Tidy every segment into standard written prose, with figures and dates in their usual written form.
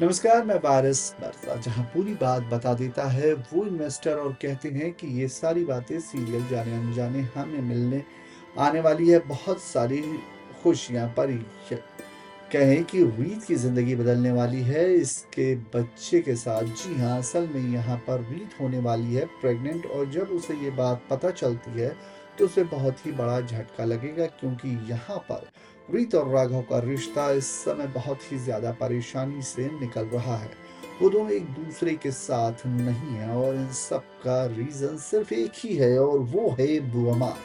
नमस्कार, मैं वारिस बरसा जहाँ पूरी बात बता देता है वो इन्वेस्टर और कहते हैं कि ये सारी बातें सीरियल जाने-अनजाने हमें मिलने आने वाली है बहुत सारी खुशियाँ पर य कहें कि रीत की ज़िंदगी बदलने वाली है इसके बच्चे के साथ। जी हाँ, असल में यहाँ पर रीत होने वाली है प्रेग्नेंट और जब उसे ये बात पता चलती है, तो उसे बहुत ही बड़ा झटका लगेगा क्योंकि यहाँ पर रीत और राघव का रिश्ता इस समय बहुत ही ज़्यादा परेशानी से निकल रहा है। वो दोनों एक दूसरे के साथ नहीं हैं और इन सब का रीज़न सिर्फ़ एक ही है और वो है बुआ माँ।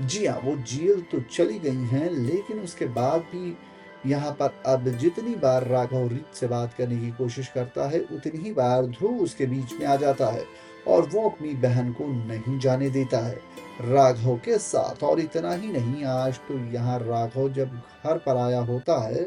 जी हाँ, वो जेल तो चली गई हैं, लेकिन उसके बाद भी यहाँ पर अब जितनी बार राघव रीत से बात करने की कोशिश करता है, उतनी ही बार ध्रुव उसके बीच में आ जाता है और वो अपनी बहन को नहीं जाने देता है राघव के साथ। और इतना ही नहीं, आज तो यहाँ राघव जब घर पर आया होता है,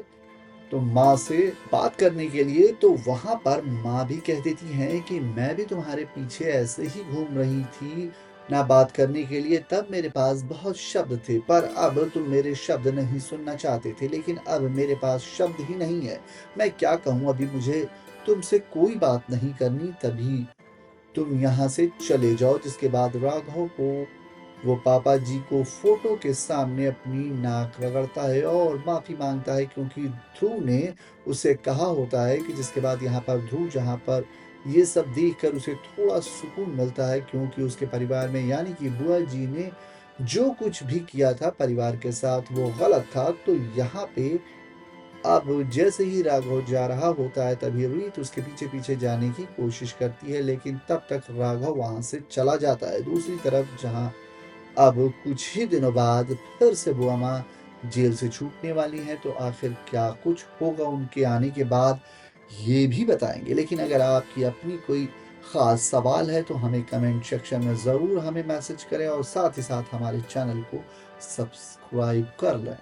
तो माँ से बात करने के लिए, तो वहाँ पर माँ भी कह देती हैं कि मैं भी तुम्हारे पीछे ऐसे ही घूम रही थी ना बात करने के लिए, तब मेरे पास बहुत शब्द थे, पर अब तुम मेरे शब्द नहीं सुनना चाहते थे, लेकिन अब मेरे पास शब्द ही नहीं है। मैं क्या कहूँ, अभी मुझे तुमसे कोई बात नहीं करनी, तभी तुम यहाँ से चले जाओ। जिसके बाद राघव को वो पापा जी को फ़ोटो के सामने अपनी नाक रगड़ता है और माफ़ी माँगता है क्योंकि ध्रुव ने उसे कहा होता है कि जिसके बाद यहाँ पर ध्रुव जहाँ पर ये सब देखकर उसे थोड़ा सुकून मिलता है क्योंकि उसके परिवार में यानी कि बुआ जी ने जो कुछ भी किया था परिवार के साथ वो गलत था। तो यहाँ पे अब जैसे ही राघव जा रहा होता है तभी रीत उसके पीछे-पीछे जाने की कोशिश करती है, लेकिन तब तक राघव वहाँ से चला जाता है। दूसरी तरफ जहाँ अब कुछ ही दिनों बाद फिर से बुआ माँ जेल से छूटने वाली हैं, तो आखिर क्या कुछ होगा उनके आने के बाद, ये भी बताएँगे। लेकिन अगर आपकी अपनी कोई ख़ास सवाल है, तो हमें कमेंट सेक्शन में ज़रूर हमें मैसेज करें और साथ ही साथ हमारे चैनल को सब्सक्राइब कर लें।